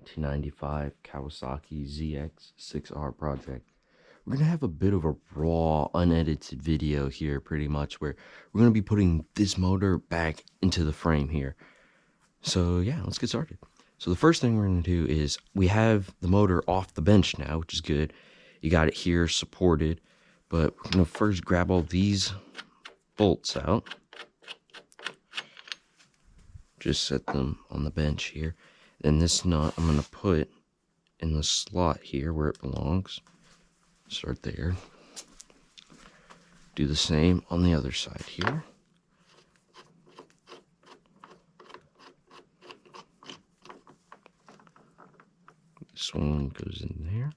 1995 Kawasaki ZX-6R project. We're going to have a bit of a raw, unedited video here, pretty much, where we're going to be putting this motor back into the frame here. So yeah, let's get started. So the first thing we're going to do is we have the motor off the bench now, which is good. You got it here supported, but we're going to first grab all these bolts out. Just set them on the bench here. Then this nut I'm going to put in the slot here where it belongs. Start there. Do the same on the other side here. This one goes in there.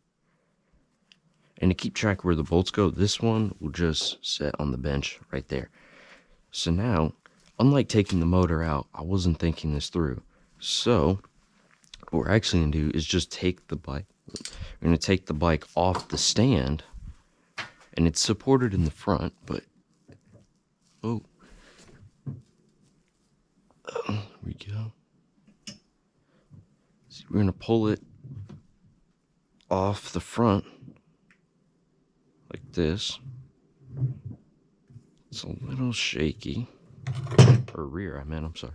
And to keep track where the bolts go, this one will just set on the bench right there. So now, unlike taking the motor out, I wasn't thinking this through. So what we're actually going to do is just take the bike. We're going to take the bike off the stand, and it's supported in the front, but there we go. So we're going to pull it off the front like this. It's a little shaky, or rear, I'm sorry.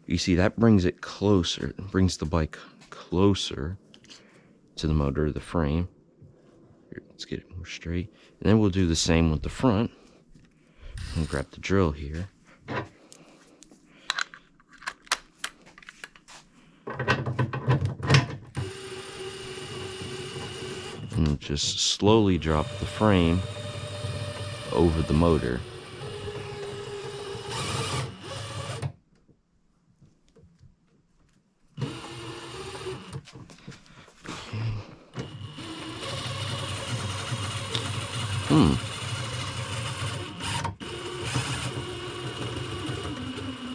You see, that brings it closer, brings the bike closer to the motor, the frame. Here, let's get it more straight. And then we'll do the same with the front. And grab the drill here. And just slowly drop the frame over the motor.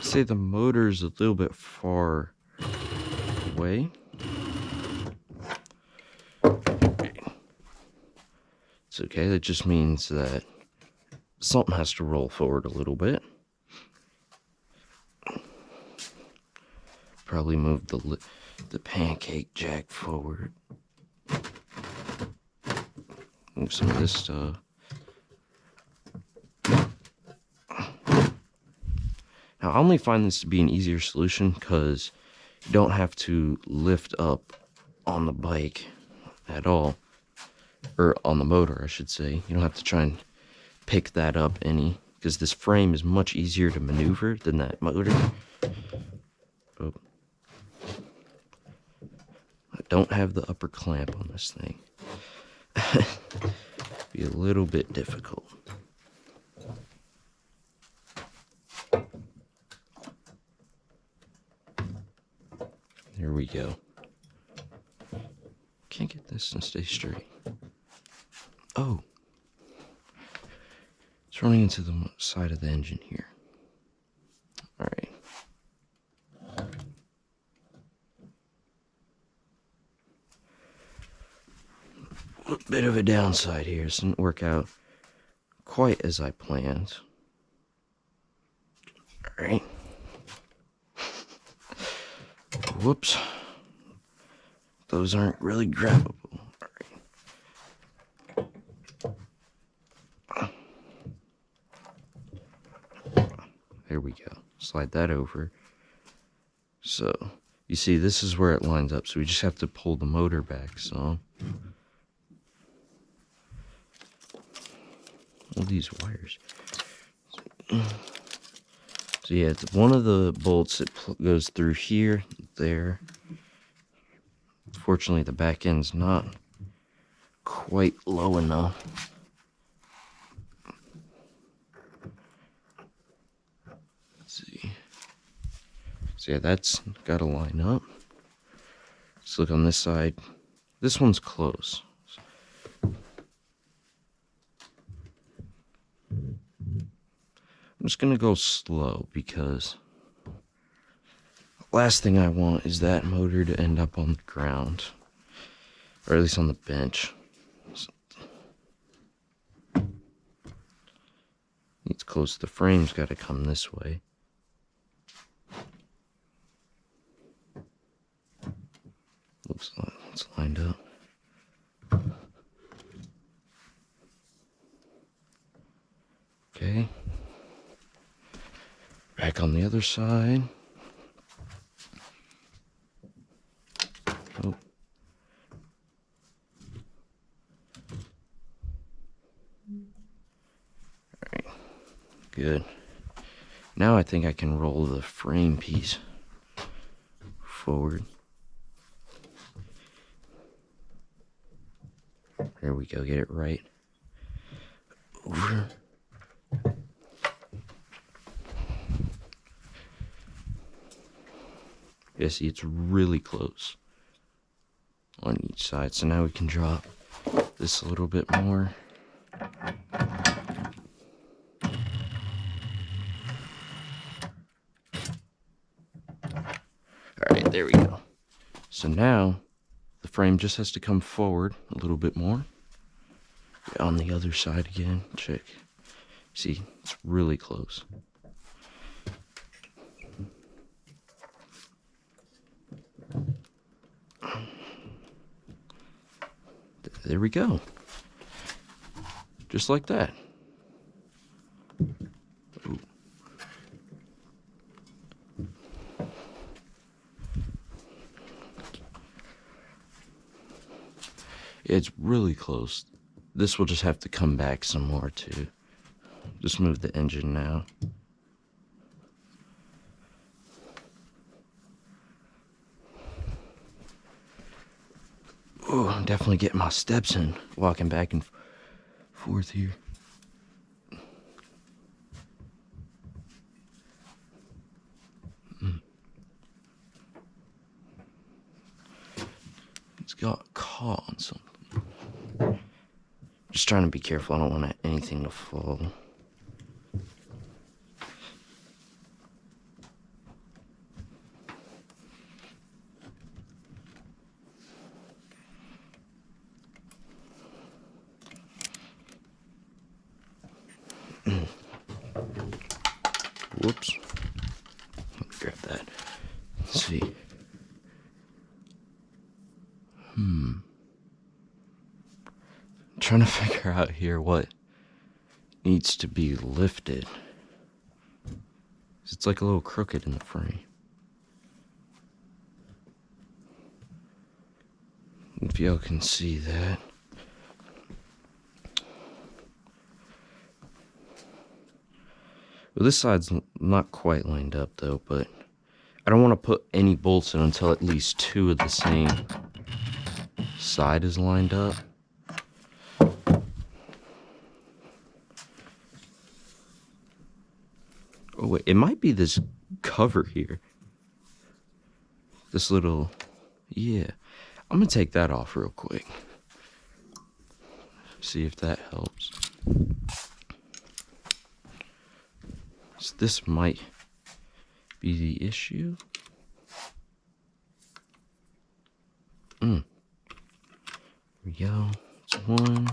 Say the motor's a little bit far away. It's okay, that just means that something has to roll forward a little bit. Probably move the pancake jack forward. Move some of this stuff. Now, I only find this to be an easier solution because you don't have to lift up on the bike at all. Or on the motor, I should say. You don't have to try and pick that up any, because this frame is much easier to maneuver than that motor. Oh. I don't have the upper clamp on this thing. Be a little bit difficult. There we go. Can't get this to stay straight. Oh. It's running into the side of the engine here. Alright. A bit of a downside here. This didn't work out quite as I planned. Alright. Whoops. Those aren't really grabbable. Alright. There we go. Slide that over. So, you see, this is where it lines up. So we just have to pull the motor back some. All these wires. So yeah, it's one of the bolts that goes through here, there. Fortunately, the back end's not quite low enough. Let's see. So yeah, that's got to line up. Let's look on this side. This one's close. I'm just gonna go slow because last thing I want is that motor to end up on the ground, or at least on the bench. It's close. The frame's got to come this way. Looks like it's lined up. Okay. Back on the other side. Oh. Alright. Good. Now I think I can roll the frame piece forward. There we go, get it right. Over. Yeah, see, it's really close on each side. So now we can drop this a little bit more. Alright, there we go. So now the frame just has to come forward a little bit more. On the other side again, check. See, it's really close. There we go. Just like that. Ooh. It's really close. This will just have to come back some more too. Just move the engine now. Oh, I'm definitely getting my steps in, walking back and forth here. It's got caught on something. Just trying to be careful. I don't want anything to fall. Whoops. Let me grab that. Let's see. I'm trying to figure out here what needs to be lifted. It's like a little crooked in the frame. If y'all can see that. Well, this side's not quite lined up though, but I don't want to put any bolts in until at least two of the same side is lined up. Oh wait, it might be this cover here. This little, yeah. I'm gonna take that off real quick. See if that helps. So this might be the issue. There we go. It's one.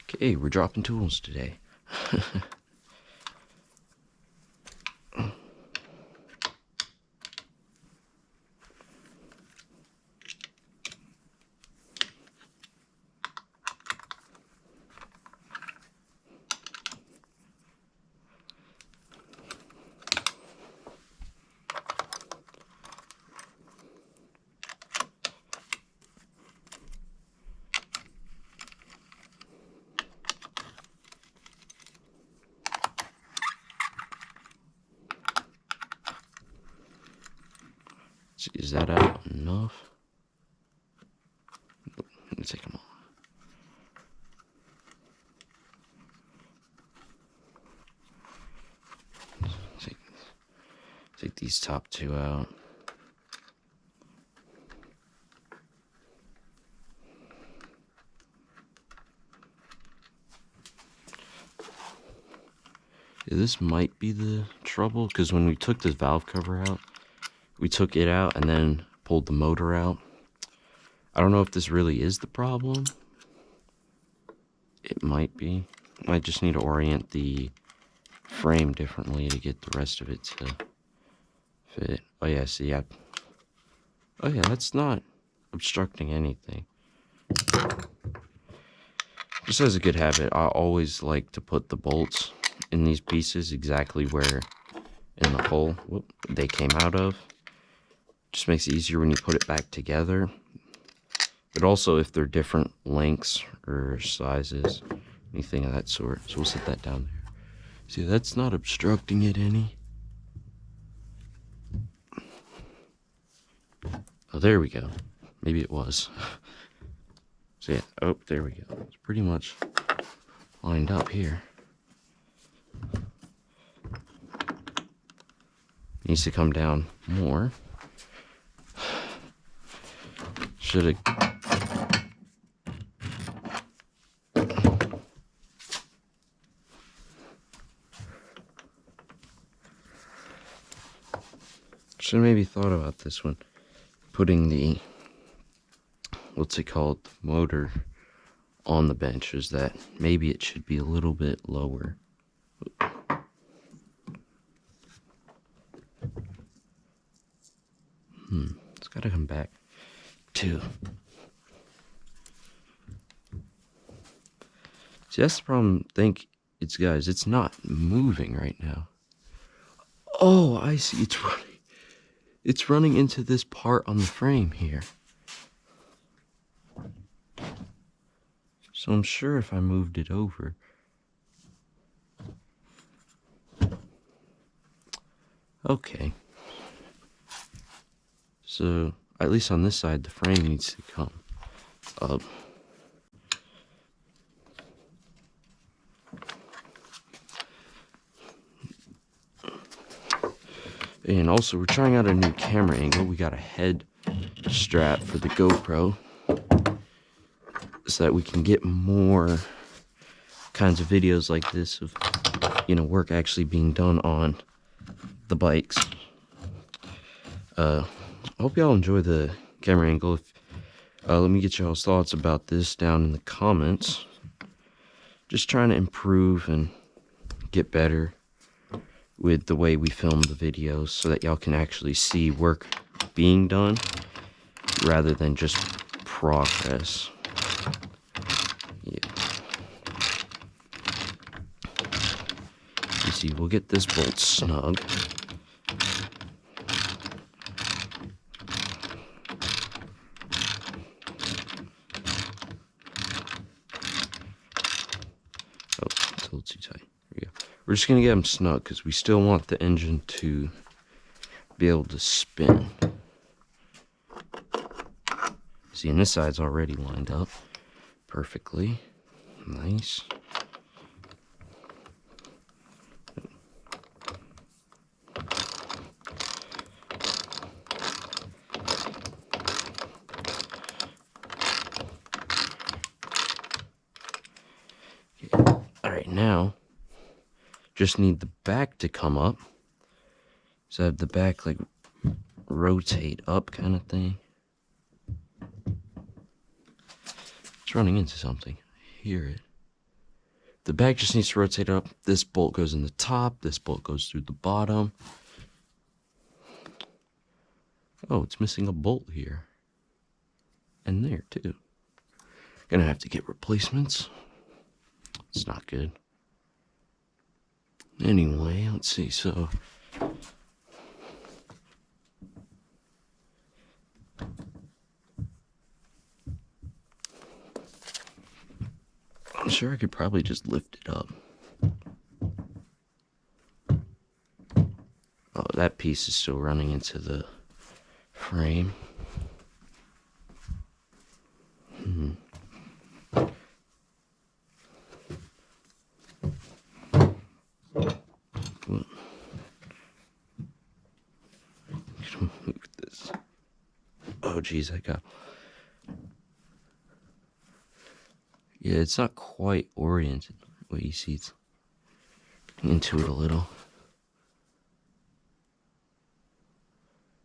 Okay, we're dropping tools today. Is that out enough? Let me take them off. Take these top two out. Yeah, this might be the trouble, because when we took this valve cover out, we took it out and then pulled the motor out. I don't know if this really is the problem. It might be. I just need to orient the frame differently to get the rest of it to fit. Oh yeah, see, Oh yeah, that's not obstructing anything. Just as a good habit, I always like to put the bolts in these pieces exactly where in the hole they came out of. Just makes it easier when you put it back together. But also if they're different lengths or sizes, anything of that sort. So we'll set that down there. See, that's not obstructing it any. Oh, there we go. Maybe it was. So yeah, oh, there we go. It's pretty much lined up here. Needs to come down more. Should have. Should have maybe thought about this one. Putting the, what's it called, motor on the bench, is that maybe it should be a little bit lower. It's gotta come back too. See, that's the problem. Guys, it's not moving right now. Oh, I see. It's running. It's running into this part on the frame here. So I'm sure if I moved it over. Okay. So, at least on this side, the frame needs to come up. And also, we're trying out a new camera angle. We got a head strap for the GoPro so that we can get more kinds of videos like this of, work actually being done on the bikes. I hope y'all enjoy the camera angle. Let me get y'all's thoughts about this down in the comments. Just trying to improve and get better with the way we film the videos so that y'all can actually see work being done rather than just progress. Yeah. You see, we'll get this bolt snug. Oh, it's a little too tight. There we go. We're just gonna get them snug because we still want the engine to be able to spin. See, and this side's already lined up perfectly. Nice. Okay. All right, now just need the back to come up. So I have the back like rotate up kind of thing. It's running into something. I hear it. The back just needs to rotate up. This bolt goes in the top. This bolt goes through the bottom. Oh, it's missing a bolt here. And there, too. Gonna have to get replacements. It's not good. Anyway, let's see, so... I'm sure I could probably just lift it up. Oh, that piece is still running into the frame. Move this. Oh, geez, I got... Yeah, it's not quite oriented. Wait, you see, it's into it a little.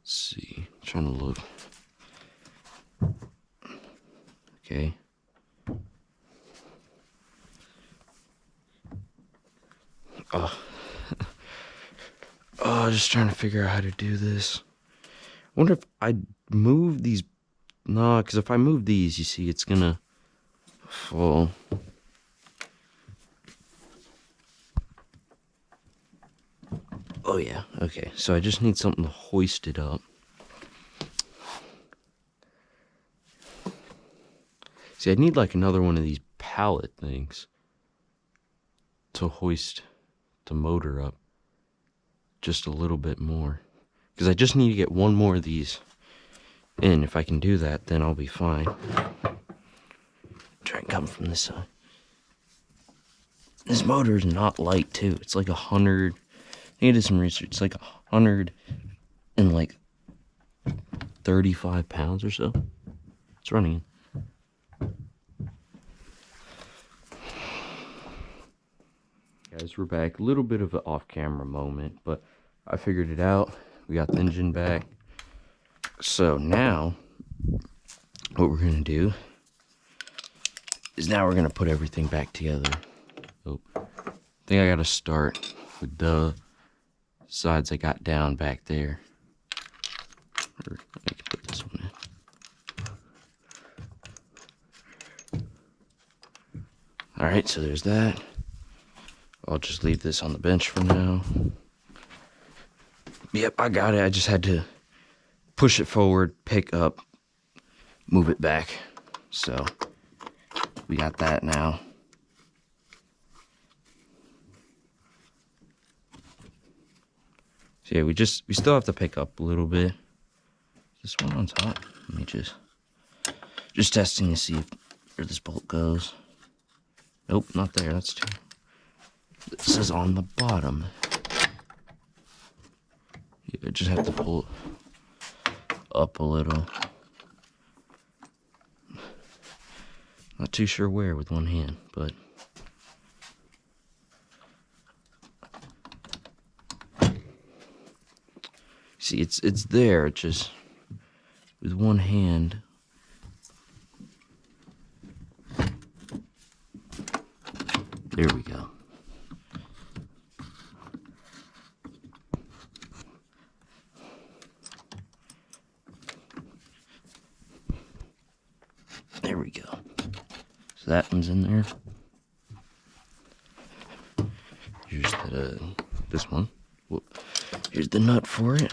Let's see, I'm trying to look. Okay. Oh. Oh, just trying to figure out how to do this wonder if I move these. Nah, because if I move these, you see, it's gonna fall. Oh yeah, okay. So I just need something to hoist it up. See, I need like another one of these pallet things to hoist the motor up just a little bit more. Because I just need to get one more of these in. If I can do that, then I'll be fine. Try and come from this side. This motor is not light too. It's like 100. I need to do some research. It's like 135 pounds or so. It's running. Guys, we're back. A little bit of an off-camera moment, but I figured it out. We got the engine back. So now, what we're gonna do is now we're gonna put everything back together. Oh, I think I gotta start with the sides I got down back there. Or I can put this one in. Alright, so there's that. I'll just leave this on the bench for now. Yep, I got it. I just had to push it forward, pick up, move it back. So we got that now. So yeah, we still have to pick up a little bit. This one on top. Let me just testing to see where this bolt goes. Nope, not there. That's too. This is on the bottom. Yeah, I just have to pull it up a little. Not too sure where with one hand, but see, it's there. It's just with one hand. There we go. There we go. So that one's in there. Here's this one. Whoop. Here's the nut for it.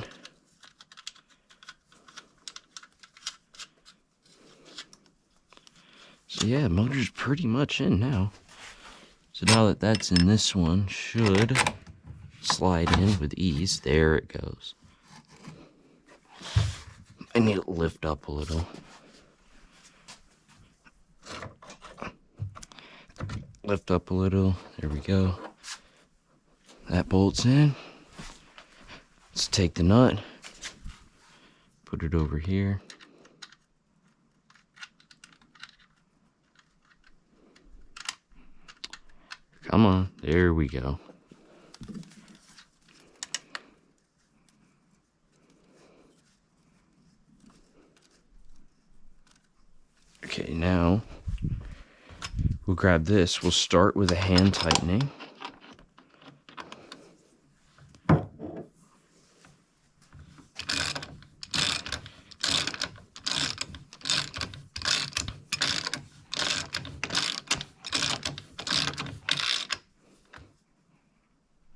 So yeah, motor's pretty much in now. So now that that's in, this one should slide in with ease. There it goes. I need to lift up a little. Lift up a little. There we go. That bolts in. Let's take the nut. Put it over here. Come on. There we go. Okay, now we'll grab this. We'll start with a hand tightening.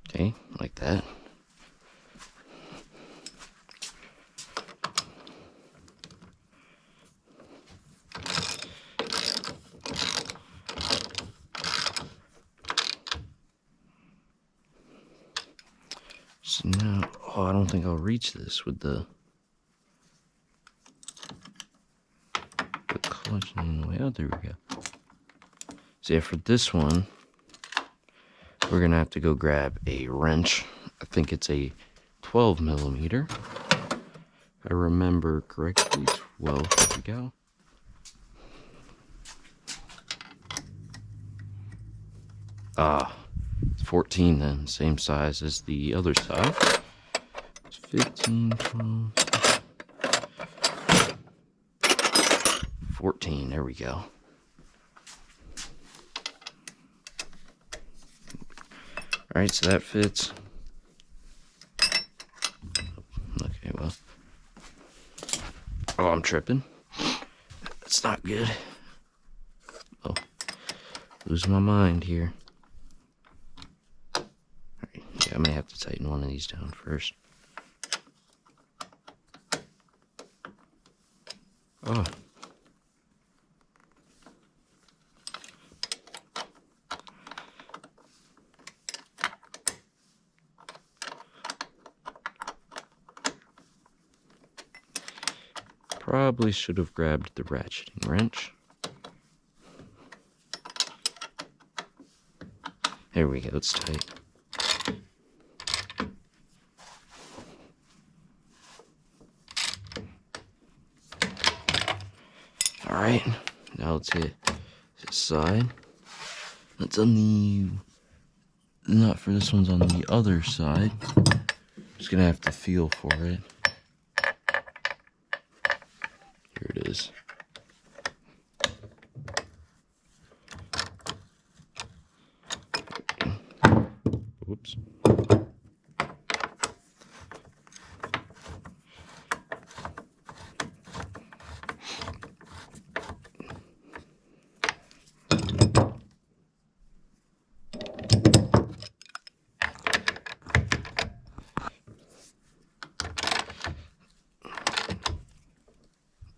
Okay, like that. So now, oh, I don't think I'll reach this with the clutch in the way. Oh, there we go. So yeah, for this one, we're gonna have to go grab a wrench. I think it's a 12 millimeter. If I remember correctly, 12. There we go. Ah, it's 14 then, same size as the other side. It's 15, 12, 14, there we go. Alright, so that fits. Okay, well, Oh, I'm tripping. That's not good. Oh, losing my mind here. Alright, yeah, I may have to tighten one of these down first. Oh. Probably should have grabbed the ratcheting wrench. There we go, it's tight. Alright, now let's hit this side. That's on the... not for this one's on the other side. Just gonna have to feel for it. Here it is. Whoops.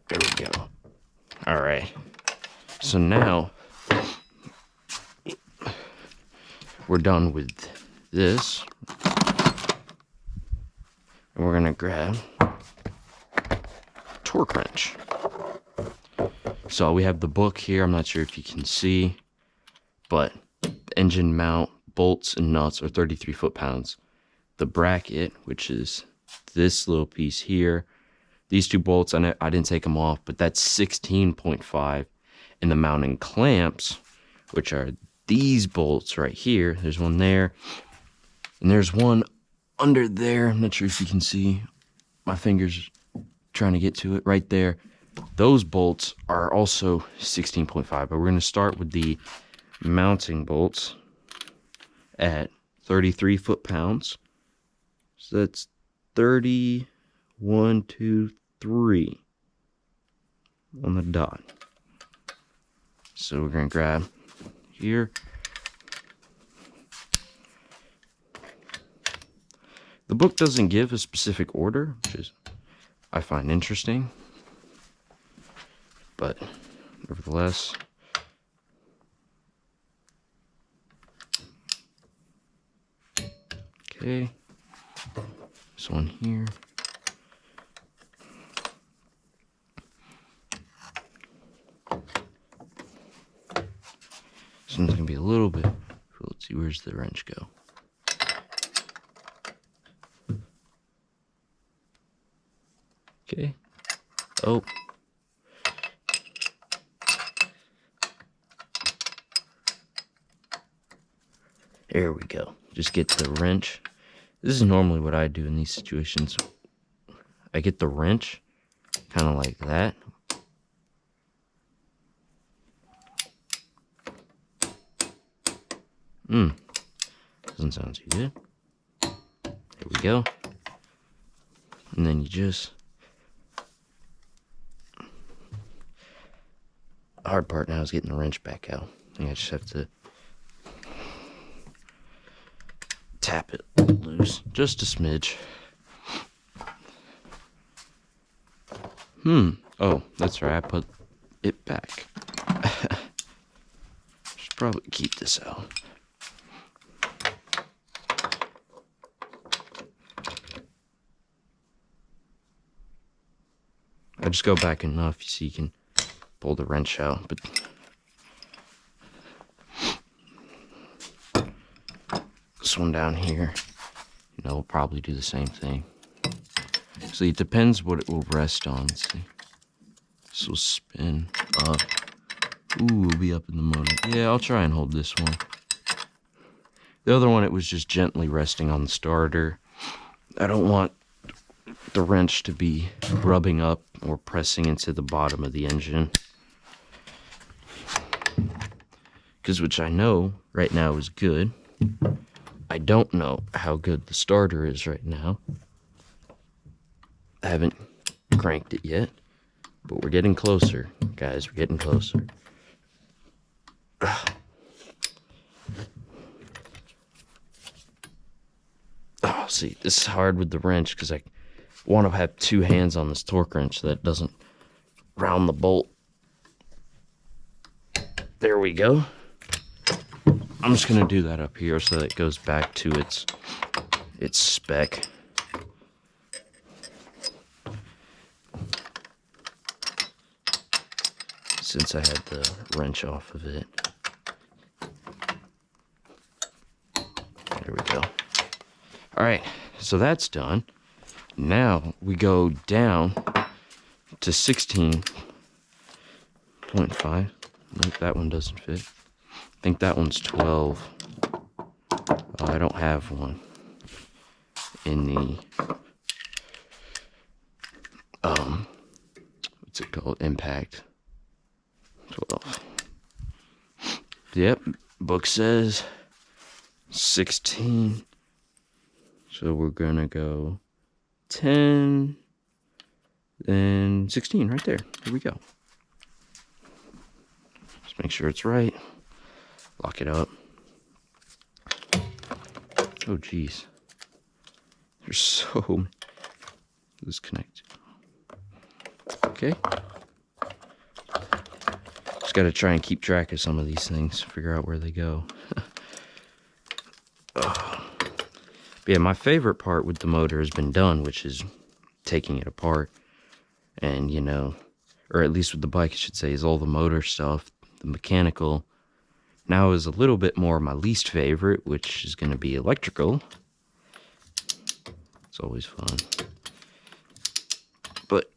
There we go. All right. So now we're done with this. And we're gonna grab torque wrench. So we have the book here. I'm not sure if you can see, but the engine mount bolts and nuts are 33 foot-pounds. The bracket, which is this little piece here, these two bolts, I didn't take them off, but that's 16.5. And the mounting clamps, which are these bolts right here, there's one there, and there's one under there. I'm not sure if you can see, my fingers trying to get to it right there. Those bolts are also 16.5, but we're going to start with the mounting bolts at 33 foot-pounds. So that's 31, 2, 3 on the dot. So we're going to grab here. The book doesn't give a specific order, which is I find interesting. But nevertheless, okay. This one here. This one's gonna be a little bit. Let's see, where's the wrench go? Okay. Oh. There we go. Just get the wrench. This is normally what I do in these situations. I get the wrench, kind of like that. Doesn't sound too good. There we go. And then you just... the hard part now is getting the wrench back out. I think I just have to tap it loose, just a smidge. Oh, that's right, I put it back. Should probably keep this out. I just go back enough so you can pull the wrench out, but this one down here, you know, will probably do the same thing. So it depends what it will rest on. Let's see. This will spin up. Ooh, we'll be up in the motor. Yeah, I'll try and hold this one. The other one, it was just gently resting on the starter. I don't want the wrench to be rubbing up or pressing into the bottom of the engine. Because which I know right now is good. I don't know how good the starter is right now. I haven't cranked it yet. But we're getting closer, guys. We're getting closer. Oh, see, this is hard with the wrench because I want to have two hands on this torque wrench so that it doesn't round the bolt. There we go. I'm just gonna do that up here so that it goes back to its spec. Since I had the wrench off of it. There we go. Alright, so that's done. Now we go down to 16.5. Nope, that one doesn't fit. I think that one's 12. I don't have one in the what's it called? Impact 12. Yep, book says 16. So we're gonna go 10, then 16 right there. Here we go. Just make sure it's right. Lock it up. Oh, geez. There's so many. Disconnect. Okay. Just gotta try and keep track of some of these things. Figure out where they go. But yeah, my favorite part with the motor has been done, which is taking it apart. And, you know, or at least with the bike, I should say, is all the motor stuff. The mechanical now is a little bit more my least favorite, which is going to be electrical. It's always fun. But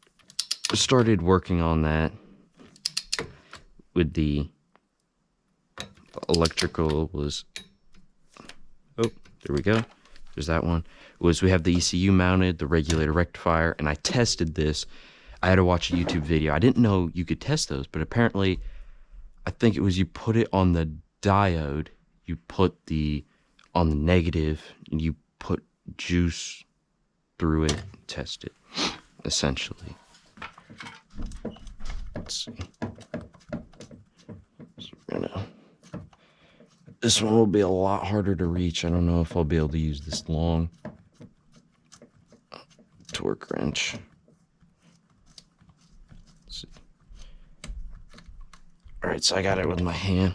I started working on that with the electrical was, oh, there we go. There's that one. Was we have the ECU mounted, the regulator rectifier, and I tested this. I had to watch a YouTube video. I didn't know you could test those, but apparently, I think it was you put it on the diode, you put on the negative, and you put juice through it, test it, essentially. Let's see. So we're gonna, this one will be a lot harder to reach. I don't know if I'll be able to use this long torque wrench. Alright, so I got it with my hand.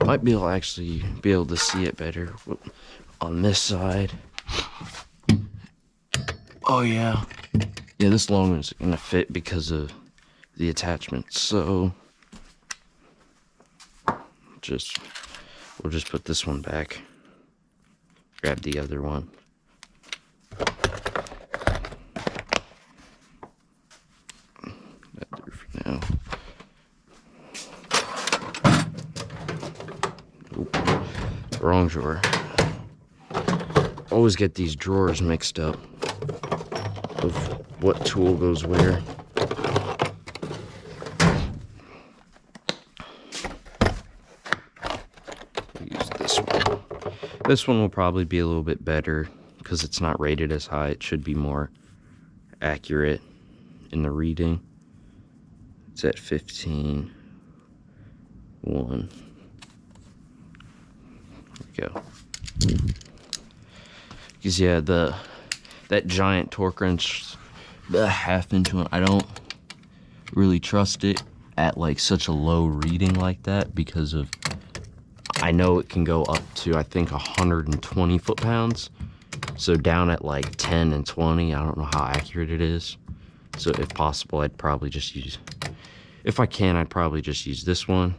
Might be able to actually be able to see it better on this side. Oh yeah. Yeah, this long one's gonna fit because of the attachment. So we'll just put this one back. Grab the other one. That there for now. Oop, wrong drawer. Always get these drawers mixed up of what tool goes where. Use this one. This one will probably be a little bit better because it's not rated as high. It should be more accurate in the reading. It's at 15.1. There we go. Because yeah, that giant torque wrench, the half-inch one, I don't really trust it at like such a low reading like that because of, I know it can go up to I think 120 foot-pounds. So down at like 10 and 20, I don't know how accurate it is. So if possible, I'd probably just use, if I can, I'd probably just use this one,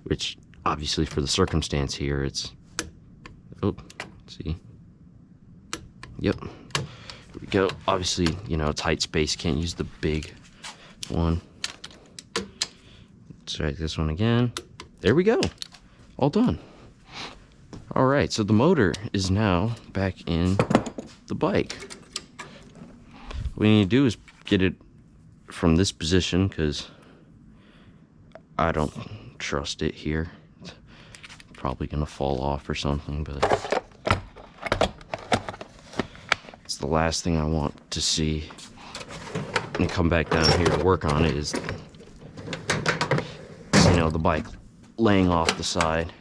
which obviously for the circumstance here, it's, oh, see. Yep, here we go. Obviously, you know, tight space, can't use the big one. Let's try this one again. There we go, all done. All right, so the motor is now back in the bike. What we need to do is get it from this position because I don't trust it here. It's probably gonna fall off or something, but it's the last thing I want to see. and come back down here to work on it is, you know, the bike laying off the side.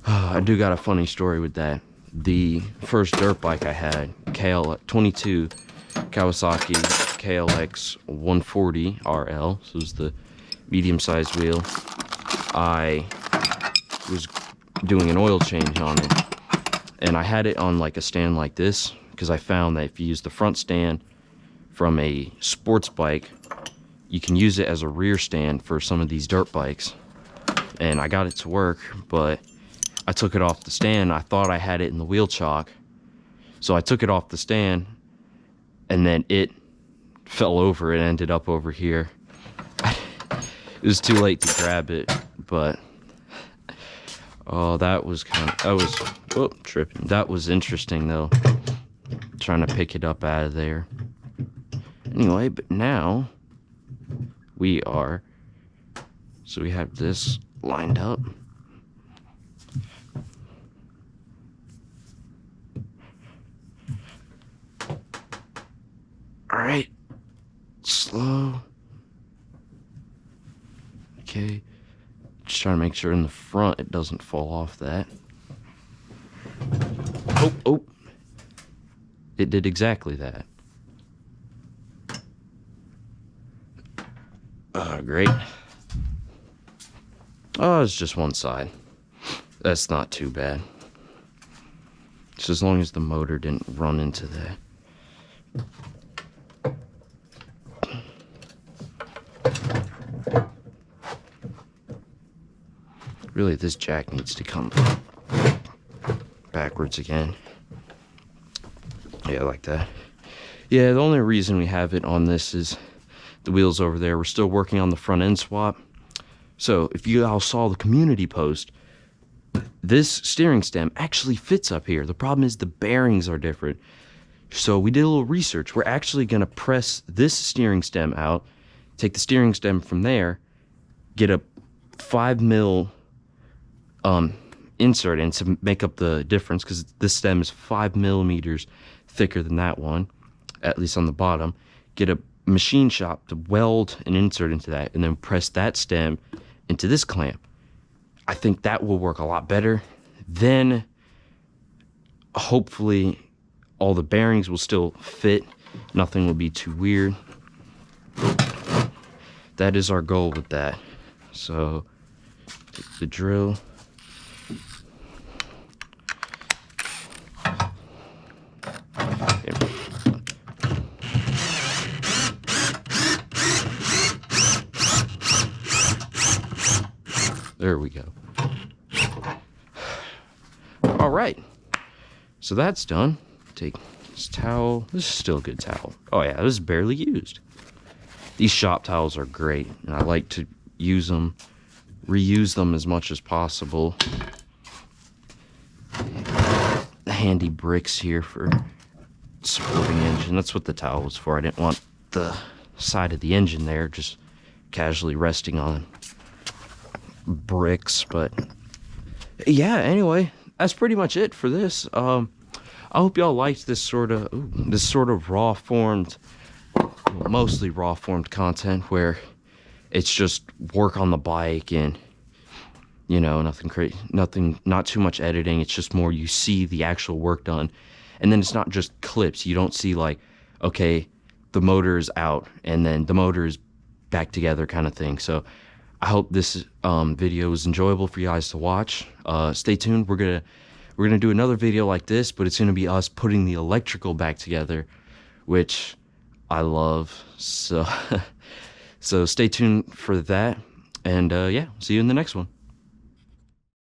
I do got a funny story with that. The first dirt bike I had, 22 Kawasaki KLX 140 RL, so it was the medium-sized wheel. I was doing an oil change on it, and I had it on like a stand like this, because I found that if you use the front stand from a sports bike, you can use it as a rear stand for some of these dirt bikes. And I got it to work, but I took it off the stand. I thought I had it in the wheel chock, so I took it off the stand, and then it fell over and ended up over here. It was too late to grab it, but oh, that was tripping. That was interesting though, trying to pick it up out of there. Anyway, but now we have this lined up. All right, slow. Okay, just trying to make sure in the front it doesn't fall off that. Oh, it did exactly that. Great. Oh, it's just one side. That's not too bad. Just as long as the motor didn't run into that. Really, this jack needs to come backwards again. Yeah, like that. Yeah, the only reason we have it on this is the wheels over there. We're still working on the front end swap. So if you all saw the community post, this steering stem actually fits up here. The problem is the bearings are different. So we did a little research. We're actually going to press this steering stem out, take the steering stem from there, get a 5mm insert in to make up the difference, because this stem is 5mm thicker than that one, at least on the bottom. Get a machine shop to weld an insert into that, and then press that stem into this clamp. I think that will work a lot better. Then hopefully all the bearings will still fit. Nothing will be too weird. That is our goal with that. So take the drill. There we go. All right, so that's done. Take this towel. This is still a good towel. Oh yeah, this is barely used. These shop towels are great, and I like to use them, reuse them as much as possible. The handy bricks here for supporting engine. That's what the towel was for. I didn't want the side of the engine there just casually resting on bricks. But yeah, anyway, that's pretty much it for this. I hope y'all liked this sort of raw formed, mostly raw formed content where it's just work on the bike and, you know, nothing crazy, not too much editing. It's just more you see the actual work done, and then it's not just clips. You don't see like, okay, the motor is out and then the motor is back together kind of thing. So I hope this video was enjoyable for you guys to watch. Stay tuned. We're gonna do another video like this, but it's gonna be us putting the electrical back together, which I love. So so stay tuned for that, and yeah, see you in the next one.